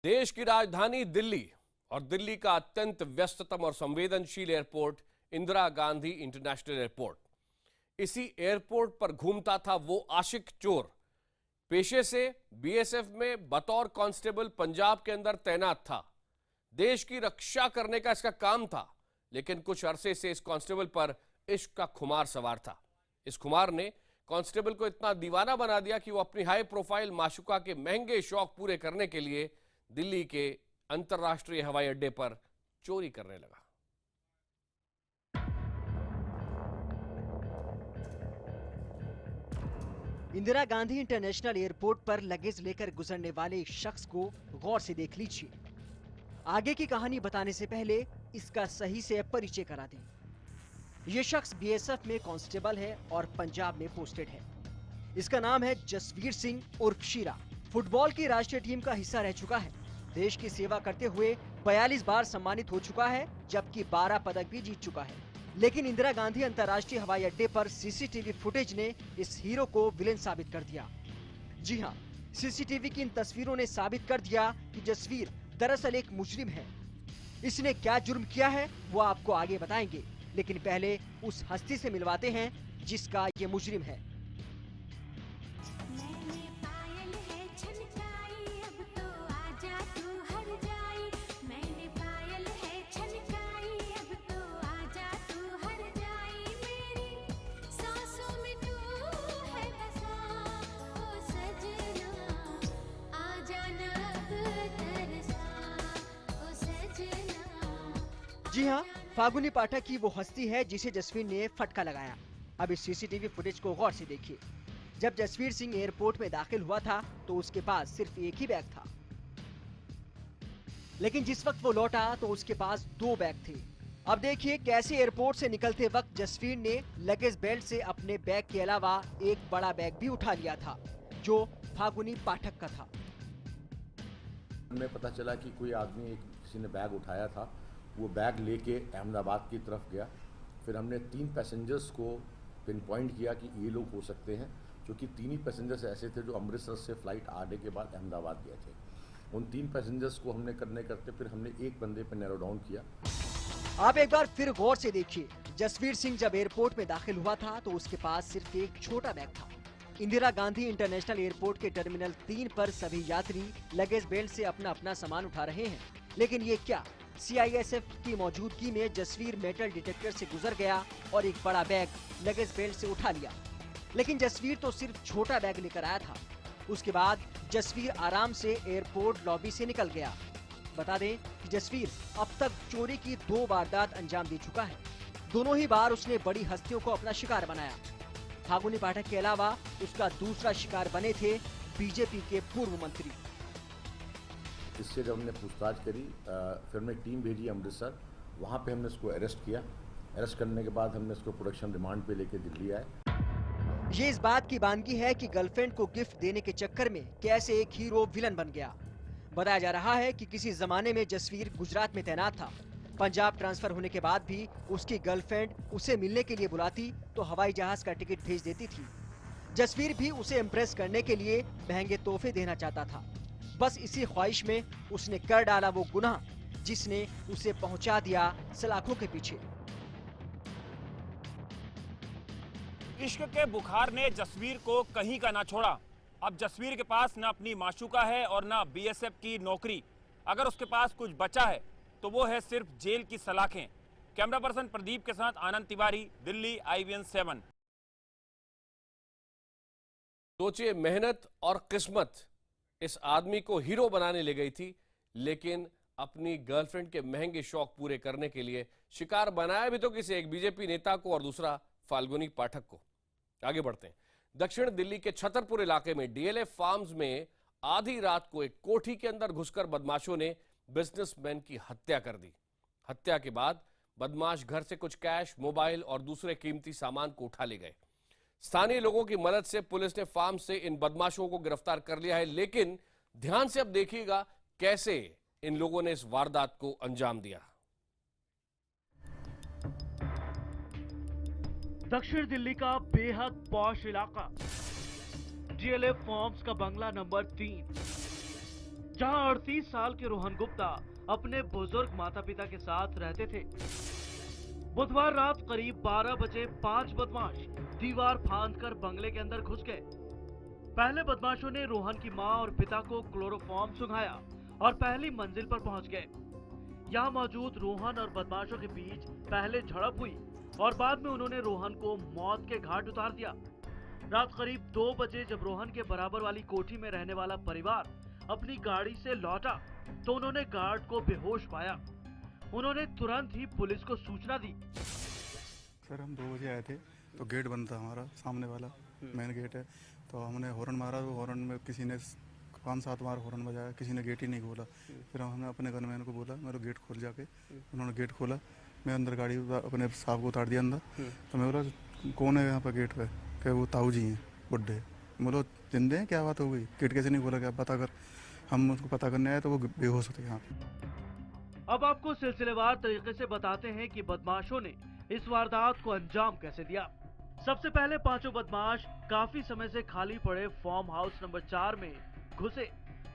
देश की राजधानी दिल्ली और दिल्ली का अत्यंत व्यस्ततम और संवेदनशील airport Indira Gandhi international airport. इसी एयरपोर्ट पर घूमता था वो आशिक चोर। पेशे से बीएसएफ में बतौर कांस्टेबल पंजाब के अंदर तैनात था। देश की रक्षा करने का इसका काम था, लेकिन कुछ अरसे से इस कांस्टेबल पर इश्क का खुमार सवार था। इस खुमार ने कांस्टेबल को इतना दीवाना बना दिया कि वो अपनी हाई प्रोफाइल माशुका के महंगे शौक पूरे करने के लिए दिल्ली के अंतर्राष्ट्रीय हवाई अड्डे पर चोरी करने लगा। इंदिरा गांधी इंटरनेशनल एयरपोर्ट पर लगेज लेकर गुजरने वाले इस शख्स को गौर से देख लीजिए। आगे की कहानी बताने से पहले इसका सही से परिचय करा दें। यह शख्स बीएसएफ में कांस्टेबल है और पंजाब में पोस्टेड है। इसका नाम है जसवीर सिंह उर्फ शीरा। फुटबॉल की राष्ट्रीय टीम का हिस्सा रह चुका है। देश की सेवा करते हुए 42 बार सम्मानित हो चुका है, जबकि 12 पदक भी जीत चुका है। लेकिन इंदिरा गांधी अंतर्राष्ट्रीय हवाई अड्डे पर सीसीटीवी फुटेज ने इस हीरो को विलेन साबित कर दिया। जी हां, सीसीटीवी की इन तस्वीरों ने साबित कर दिया कि जसवीर दरअसल एक मुजरिम है। इसने क्या जुर्म किया है वो आपको आगे बताएंगे, लेकिन पहले उस हस्ती से मिलवाते हैं जिसका ये मुजरिम है। जी हाँ, फागुनी पाठक की वो हस्ती है जिसे जसवीर ने फटका लगाया। अब इस सीसीटीवी फुटेज को गौर से देखिए। जब जसवीर सिंह एयरपोर्ट में दाखिल हुआ था तो उसके पास सिर्फ एक ही बैग था, लेकिन जिस वक्त वो लौटा तो उसके पास 2 बैग थे। अब देखिए कैसे एयरपोर्ट से निकलते वक्त जसवीर ने लगेज बेल्ट से अपने बैग के अलावा एक बड़ा बैग भी उठा लिया था, जो फागुनी पाठक का था। हमें पता चला कि कोई आदमी किसी ने बैग उठाया था। वो बैग लेके अहमदाबाद की तरफ गया। फिर हमने 3 पैसेंजर्स को पिन पॉइंट किया कि ये लोग हो सकते हैं, क्योंकि 3 ही पैसेंजर्स ऐसे थे जो अमृतसर से फ्लाइट आने के बाद अहमदाबाद गए थे। उन 3 पैसेंजर्स को हमने करते फिर हमने एक बंदे पर नैरो डाउन किया। आप एक बार फिर गौर से देखिए। जसवीर सिंह जब एयरपोर्ट में दाखिल हुआ था तो उसके पास सिर्फ एक छोटा बैग था। इंदिरा गांधी इंटरनेशनल एयरपोर्ट के टर्मिनल 3 पर सभी यात्री लगेज बेल्ट से अपना अपना सामान उठा रहे हैं, लेकिन ये क्या, सीआईएसएफ की मौजूदगी में जसवीर मेटल डिटेक्टर से गुजर गया और एक बड़ा बैग लगेज बेल्ट से उठा लिया। लेकिन जसवीर तो सिर्फ छोटा बैग लेकर आया था। उसके बाद जसवीर आराम से एयरपोर्ट लॉबी से निकल गया। बता दें कि जसवीर अब तक चोरी की 2 वारदात अंजाम दे चुका है। दोनों ही बार उसने बड़ी हस्तियों को अपना शिकार बनाया। फागुनी पाठक के अलावा उसका दूसरा शिकार बने थे बीजेपी के पूर्व मंत्री। इससे जब हमने पूछताछ करी, फिर हमने टीम भेजी अमृतसर। वहाँ पे हमने इसको अरेस्ट किया। अरेस्ट करने के बाद हमने इसको प्रोडक्शन रिमांड पे लेके दिल्ली आए। ये इस बात की वानगी है कि गर्लफ्रेंड को गिफ्ट देने के चक्कर में कैसे एक हीरो विलन बन गया। बताया जा रहा है कि किसी जमाने में जसवीर गुजरात में तैनात था। पंजाब ट्रांसफर होने के बाद भी उसकी गर्लफ्रेंड उसे मिलने के लिए बुलाती तो हवाई जहाज का टिकट भेज देती थी। जसवीर भी उसे इम्प्रेस करने के लिए महंगे तोहफे देना चाहता था। बस इसी ख्वाहिश में उसने कर डाला वो गुनाह जिसने उसे पहुंचा दिया सलाखों के पीछे। इश्क के बुखार ने जसवीर को कहीं का ना छोड़ा। अब जसवीर के पास ना अपनी माशूका है और ना बीएसएफ की नौकरी। अगर उसके पास कुछ बचा है तो वो है सिर्फ जेल की सलाखें। कैमरा पर्सन प्रदीप के साथ आनंद तिवारी, दिल्ली, IVN 7। सोचिए, मेहनत और किस्मत इस आदमी को हीरो बनाने ले गई थी, लेकिन अपनी गर्लफ्रेंड के महंगे शौक पूरे करने के लिए शिकार बनाया भी तो किसी एक बीजेपी नेता को और दूसरा फाल्गुनी पाठक को। आगे बढ़ते हैं। दक्षिण दिल्ली के छतरपुर इलाके में डीएलएफ फार्म्स में आधी रात को एक कोठी के अंदर घुसकर बदमाशों ने बिजनेसमैन की हत्या कर दी। हत्या के बाद बदमाश घर से कुछ कैश, मोबाइल और दूसरे कीमती सामान को उठा ले गए। स्थानीय लोगों की मदद से पुलिस ने फार्म से इन बदमाशों को गिरफ्तार कर लिया है, लेकिन ध्यान से अब देखिएगा कैसे इन लोगों ने इस वारदात को अंजाम दिया। दक्षिण दिल्ली का बेहद पॉश इलाका, डीएलएफ फार्म्स का बंगला नंबर 3, जहां 38 साल के रोहन गुप्ता अपने बुजुर्ग माता पिता के साथ रहते थे। बुधवार रात करीब 12 बजे 5 बदमाश दीवार फांदकर बंगले के अंदर घुस गए। पहले बदमाशों ने रोहन की मां और पिता को क्लोरोफॉर्म सुंघाया और पहली मंजिल पर पहुंच गए। यहाँ मौजूद रोहन और बदमाशों के बीच पहले झड़प हुई और बाद में उन्होंने रोहन को मौत के घाट उतार दिया। रात करीब 2 बजे जब रोहन के बराबर वाली कोठी में रहने वाला परिवार अपनी गाड़ी से लौटा तो उन्होंने गार्ड को बेहोश पाया। उन्होंने तुरंत ही पुलिस को सूचना दी। सर हम 2 बजे आए थे तो गेट बंद था, हमारा सामने वाला मेन गेट है, तो हमने हॉर्न मारा तो हॉर्न में किसी ने 5-7 बार हॉर्न बजाया, किसी ने गेट ही नहीं खोला। फिर हमने अपने गनमैन को बोला मेरे गेट खोल जाके, उन्होंने गेट खोला। मैं अंदर गाड़ी अपने साहब को उतार दिया अंदर। तो मैं बोला कौन है यहाँ पर गेट पे? क्या वो ताऊ जी हैं बुढ़े। बोलो जिंदे हैं, क्या बात हो गई? गेट कैसे नहीं खोला? क्या पता कर, हम उसको पता करने आए तो वो बेहोश होते यहाँ पे। अब आपको सिलसिलेवार तरीके से बताते हैं कि बदमाशों ने इस वारदात को अंजाम कैसे दिया। सबसे पहले पांचों बदमाश काफी समय से खाली पड़े फार्म हाउस नंबर 4 में घुसे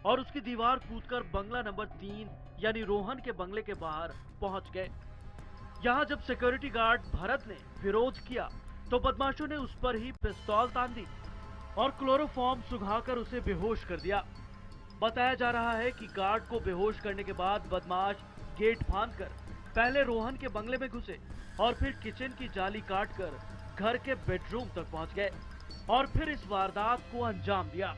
और उसकी दीवार कूदकर बंगला नंबर 3 यानी रोहन के बंगले के बाहर पहुंच गए। यहाँ जब सिक्योरिटी गार्ड भरत ने विरोध किया तो बदमाशों ने उस पर ही पिस्तौल तान दी और क्लोरोफॉर्म सुंघाकर उसे बेहोश कर दिया। बताया जा रहा है कि गार्ड को बेहोश करने के बाद बदमाश गेट फांदकर पहले रोहन के बंगले में घुसे और फिर किचन की जाली काटकर घर के बेडरूम तक पहुंच गए और फिर इस वारदात को अंजाम दिया।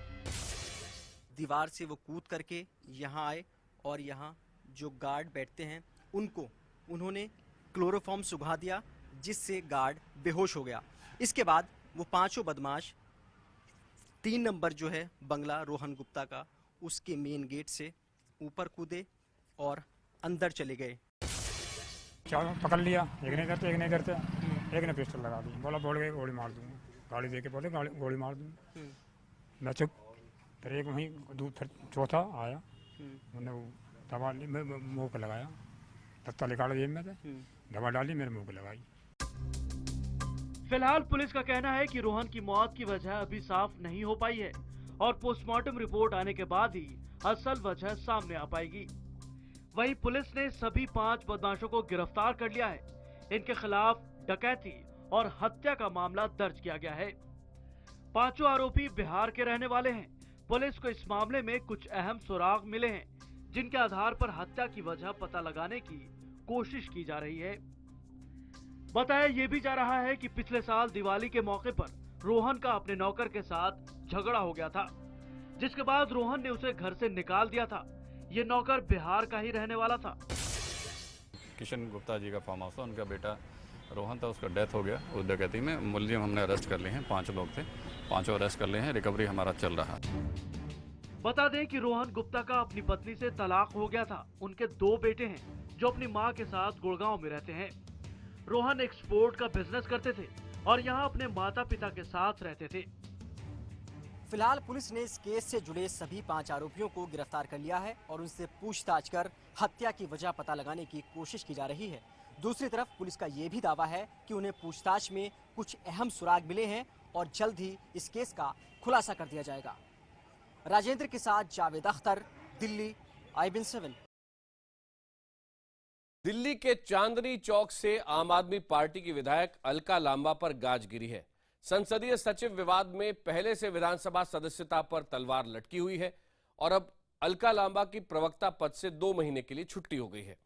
दीवार से वो कूद करके यहाँ आए और यहाँ जो गार्ड बैठते हैं उनको उन्होंने क्लोरोफॉर्म सुंघा दिया जिससे गार्ड बेहोश हो गया। इसके बाद वो पांचों बदमाश 3 नंबर जो है बंगला रोहन गुप्ता का उसके मेन गेट से ऊपर कूदे और अंदर चले गए। चारों पकड़ लिया, एक नहीं करते एक ने पिस्टल लगा दी, बोला बोल गए गोली मार दूंगा। गाड़ी देके बोले गोली मार दूंगा। मैं चुप। फिर एक वहीं फिर चौथा आया, उन्होंने वो दवा मुँह पे लगाया, तत्ता निकाला जेब में से, दवा डाली मेरे मुँह पे लगाई। फिलहाल पुलिस का कहना है कि रोहन की मौत की वजह अभी साफ नहीं हो पाई है और पोस्टमार्टम रिपोर्ट आने के बाद ही असल वजह सामने आ पाएगी। वहीं पुलिस ने सभी 5 बदमाशों को गिरफ्तार कर लिया है। इनके खिलाफ डकैती और हत्या का मामला दर्ज किया गया है। पांचों आरोपी बिहार के रहने वाले हैं। पुलिस को इस मामले में कुछ अहम सुराग मिले हैं जिनके आधार पर हत्या की वजह पता लगाने की कोशिश की जा रही है। बताया ये भी जा रहा है कि पिछले साल दिवाली के मौके पर रोहन का अपने नौकर के साथ झगड़ा हो गया था, जिसके बाद रोहन ने उसे घर से निकाल दिया था। ये नौकर बिहार का ही रहने वाला था। किशन गुप्ता जी का फार्म हाउस था, उनका बेटा रोहन था, उसका डेथ हो गया उस डकैती में। मुलजिम हमने अरेस्ट कर लिए हैं, 5 लोग थे, 5 अरेस्ट कर लिए हैं। रिकवरी हमारा चल रहा है। बता दें कि रोहन गुप्ता का अपनी पत्नी से तलाक हो गया था। उनके 2 बेटे हैं जो अपनी मां के साथ गुड़गांव में रहते हैं। रोहन एक्सपोर्ट का बिजनेस करते थे और यहाँ अपने माता पिता के साथ रहते थे। फिलहाल पुलिस ने इस केस से जुड़े सभी 5 आरोपियों को गिरफ्तार कर लिया है और उनसे पूछताछ कर हत्या की वजह पता लगाने की कोशिश की जा रही है। दूसरी तरफ पुलिस का ये भी दावा है कि उन्हें पूछताछ में कुछ अहम सुराग मिले हैं और जल्द ही इस केस का खुलासा कर दिया जाएगा। राजेंद्र के साथ जावेद अख्तर, दिल्ली, IBN7। दिल्ली के चांदनी चौक से आम आदमी पार्टी की विधायक अलका लांबा पर गाज गिरी है। संसदीय सचिव विवाद में पहले से विधानसभा सदस्यता पर तलवार लटकी हुई है और अब अलका लांबा की प्रवक्ता पद से 2 महीने के लिए छुट्टी हो गई है।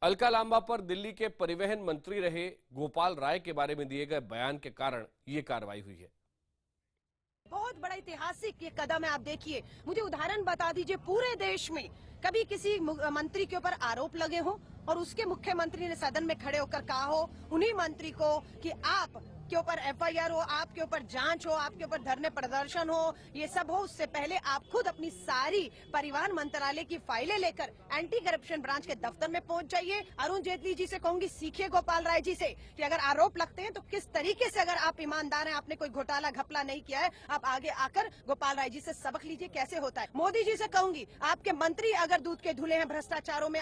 अलका लांबा पर दिल्ली के परिवहन मंत्री रहे गोपाल राय के बारे में दिए गए बयान के कारण ये कार्रवाई हुई है। बहुत बड़ा ऐतिहासिक ये कदम है। आप देखिए, मुझे उदाहरण बता दीजिए, पूरे देश में कभी किसी मंत्री के ऊपर आरोप लगे हो और उसके मुख्यमंत्री ने सदन में खड़े होकर कहा हो उन्हीं मंत्री को कि आप के ऊपर FIR हो, आपके ऊपर जांच हो, आपके ऊपर धरने प्रदर्शन हो, ये सब हो, उससे पहले आप खुद अपनी सारी परिवहन मंत्रालय की फाइलें लेकर एंटी करप्शन ब्रांच के दफ्तर में पहुंच जाइए। अरुण जेटली जी से कहूंगी, सीखिए गोपाल राय जी से कि अगर आरोप लगते हैं तो किस तरीके से, अगर आप ईमानदार हैं, आपने कोई घोटाला घपला नहीं किया है, आप आगे आकर गोपाल राय जी से सबक लीजिए कैसे होता है। मोदी जी से कहूंगी, आपके मंत्री अगर दूध के धुले हैं, भ्रष्टाचारों में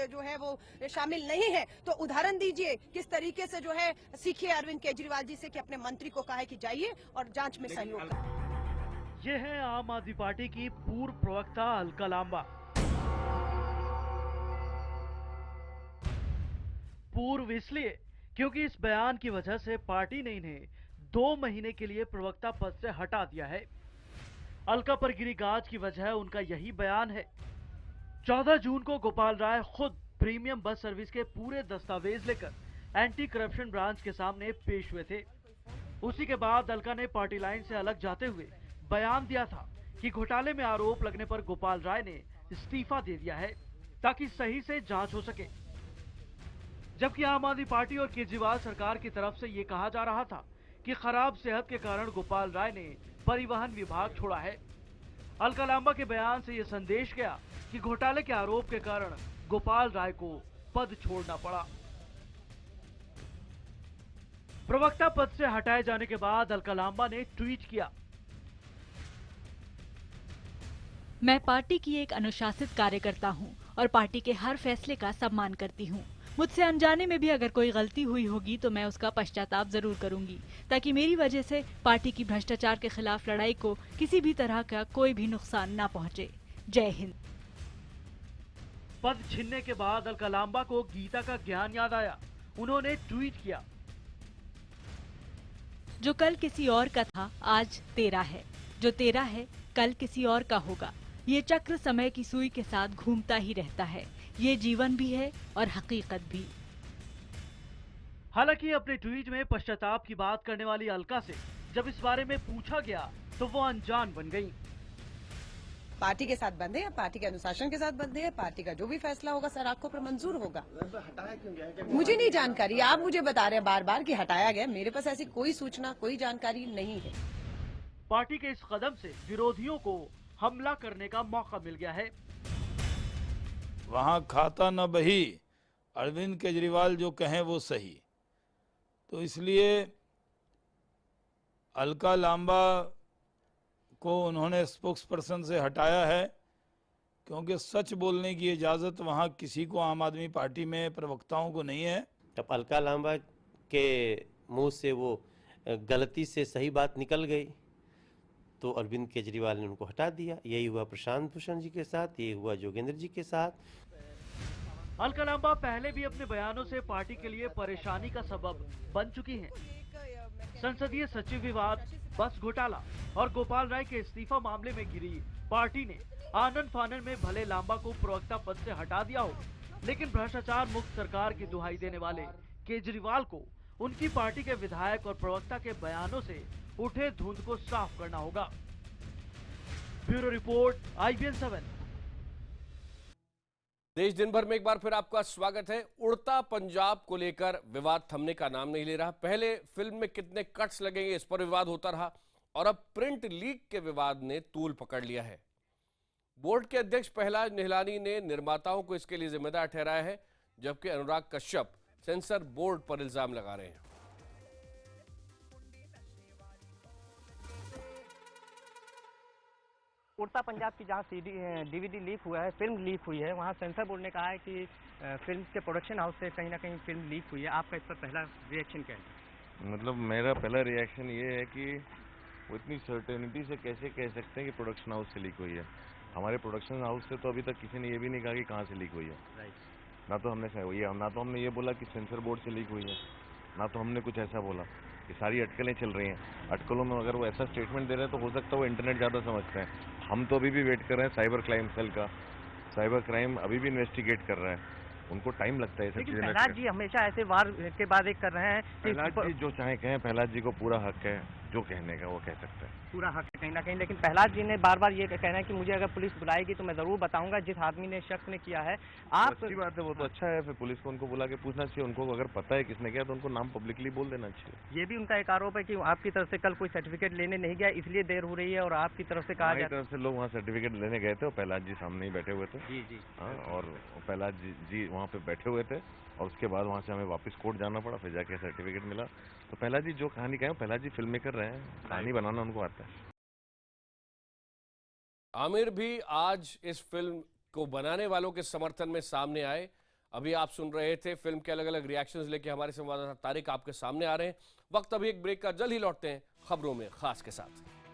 जो है वो शामिल नहीं है, तो उदाहरण दीजिए किस तरीके से जो है सीखिए अरविंद केजरीवाल जी से कि अपने मंत्री को कहा है कि जाइए और जांच में सहयोग करें। ये है आम आदमी पार्टी की पूर्व प्रवक्ता अलका लांबा। पूर्व इसलिए क्योंकि इस बयान की वजह से पार्टी ने इन्हें 2 महीने के लिए प्रवक्ता पद से हटा दिया है। अलका पर गिरी गाज की वजह उनका यही बयान है। 14 जून को गोपाल राय खुद प्रीमियम बस सर्विस के पूरे दस्तावेज लेकर एंटी करप्शन ब्रांच के सामने पेश हुए थे। उसी के बाद अलका ने पार्टी लाइन से अलग जाते हुए बयान दिया था कि घोटाले में आरोप लगने पर गोपाल राय ने इस्तीफा दे दिया है ताकि सही से जांच हो सके। जबकि आम आदमी पार्टी और केजरीवाल सरकार की तरफ से ये कहा जा रहा था कि खराब सेहत के कारण गोपाल राय ने परिवहन विभाग छोड़ा है। अलका लांबा के बयान से ये संदेश गया कि घोटाले के आरोप के कारण गोपाल राय को पद छोड़ना पड़ा। प्रवक्ता पद से हटाए जाने के बाद अलका लांबा ने ट्वीट किया, मैं पार्टी की एक अनुशासित कार्यकर्ता हूं और पार्टी के हर फैसले का सम्मान करती हूं। मुझसे अनजाने में भी अगर कोई गलती हुई होगी तो मैं उसका पश्चाताप जरूर करूंगी ताकि मेरी वजह से पार्टी की भ्रष्टाचार के खिलाफ लड़ाई को किसी भी तरह का कोई भी नुकसान न पहुंचे। जय हिंद। पद छीनने के बाद अलका लांबा को गीता का ज्ञान याद आया। उन्होंने ट्वीट किया, जो कल किसी और का था आज तेरा है, जो तेरा है कल किसी और का होगा। ये चक्र समय की सुई के साथ घूमता ही रहता है। ये जीवन भी है और हकीकत भी। हालांकि अपने ट्वीट में पश्चाताप की बात करने वाली अलका से जब इस बारे में पूछा गया तो वो अनजान बन गई। पार्टी के साथ बंधे या पार्टी के अनुशासन के साथ बंधे है, पार्टी का जो भी फैसला होगा सर आंखों पर मंजूर होगा। मुझे नहीं जानकारी, आप मुझे बता रहे हैं बार बार कि हटाया गया। मेरे पास ऐसी कोई सूचना कोई जानकारी नहीं है। पार्टी के इस कदम से विरोधियों को हमला करने का मौका मिल गया है। वहाँ खाता न बही, अरविंद केजरीवाल जो कहें वो सही। तो इसलिए अलका लांबा को उन्होंने स्पोक्स पर्सन से हटाया है क्योंकि सच बोलने की इजाज़त वहाँ किसी को आम आदमी पार्टी में प्रवक्ताओं को नहीं है। जब अलका लांबा के मुंह से वो गलती से सही बात निकल गई तो अरविंद केजरीवाल ने उनको हटा दिया। यही हुआ प्रशांत भूषण जी के साथ, यही हुआ जोगेंद्र जी के साथ। अलका लांबा पहले भी अपने बयानों से पार्टी के लिए परेशानी का सबब बन चुकी हैं। संसदीय सचिव विवाद, बस घोटाला और गोपाल राय के इस्तीफा मामले में घिरी पार्टी ने आनन फानन में भले लांबा को प्रवक्ता पद से हटा दिया हो, लेकिन भ्रष्टाचार मुक्त सरकार की दुहाई देने वाले केजरीवाल को उनकी पार्टी के विधायक और प्रवक्ता के बयानों से उठे धुंध को साफ करना होगा। Bureau report, IBN 7। देश दिन भर में एक बार फिर आपका स्वागत है। उड़ता पंजाब को लेकर विवाद थमने का नाम नहीं ले रहा। पहले फिल्म में कितने कट्स लगेंगे इस पर विवाद होता रहा और अब प्रिंट लीक के विवाद ने तूल पकड़ लिया है। बोर्ड के अध्यक्ष प्रहलाद निहलानी ने निर्माताओं को इसके लिए जिम्मेदार ठहराया है, जबकि अनुराग कश्यप सेंसर बोर्ड पर इल्जाम लगा रहे हैं। उड़ता पंजाब की जहाँ DVD लीक हुआ है, फिल्म लीक हुई है, वहाँ सेंसर बोर्ड ने कहा है कि फिल्म के प्रोडक्शन हाउस से कहीं ना कहीं फिल्म लीक हुई है। आपका इस पर पहला रिएक्शन क्या है? मतलब मेरा पहला रिएक्शन ये है कि वो इतनी सर्टेनिटी से कैसे कह सकते हैं कि प्रोडक्शन हाउस से लीक हुई है। हमारे प्रोडक्शन हाउस से तो अभी तक किसी ने ये भी नहीं कहा कि कहाँ से लीक हुई है। ना तो हमने ये बोला कि सेंसर बोर्ड से लीक हुई है, ना तो हमने कुछ ऐसा बोला। ये सारी अटकलें चल रही हैं। अटकलों में अगर वो ऐसा स्टेटमेंट दे रहे हैं तो हो सकता है वो इंटरनेट ज़्यादा समझते हैं। हम तो अभी भी वेट कर रहे हैं साइबर क्राइम सेल का। साइबर क्राइम अभी भी इन्वेस्टिगेट कर रहा है, उनको टाइम लगता है। लेकिन प्रहलाद जी हमेशा ऐसे वार के बाद एक कर रहे हैं। प्रहलाद जी जो चाहे कहें, प्रहलाद जी को पूरा हक है, जो कहने का वो कह सकते हैं, पूरा हक है कहीं ना कहीं। लेकिन प्रहलाद जी ने बार बार ये कहना है कि मुझे अगर पुलिस बुलाएगी तो मैं जरूर बताऊंगा जिस आदमी ने शक ने किया है। आप अच्छी बात है, वो तो अच्छा है। फिर पुलिस को उनको बुला के पूछना चाहिए। उनको अगर पता है किसने किया तो उनको नाम पब्लिकली बोल देना चाहिए। ये भी उनका एक आरोप है कि आपकी तरफ से कल कोई सर्टिफिकेट लेने नहीं गया, इसलिए देर हो रही है और आपकी तरफ से कहा जाता है। तरफ से लोग वहाँ सर्टिफिकेट लेने गए थे और प्रहलाद जी सामने ही बैठे हुए थे। जी। हाँ, और प्रहलाद जी वहाँ पे बैठे हुए थे और उसके बाद वहाँ से हमें वापस कोर्ट जाना पड़ा, फिर जाके सर्टिफिकेट मिला। तो प्रहलाद जी जो कहानी कहें, प्रहलाद जी फिल्म मेकर रहे हैं, कहानी बनाना उनको आता है। आमिर भी आज इस फिल्म को बनाने वालों के समर्थन में सामने आए। अभी आप सुन रहे थे फिल्म के अलग अलग रिएक्शंस लेके हमारे संवाददाता तारिक आपके सामने आ रहे हैं। वक्त अभी एक ब्रेक का, जल्द ही लौटते हैं खबरों में खास के साथ।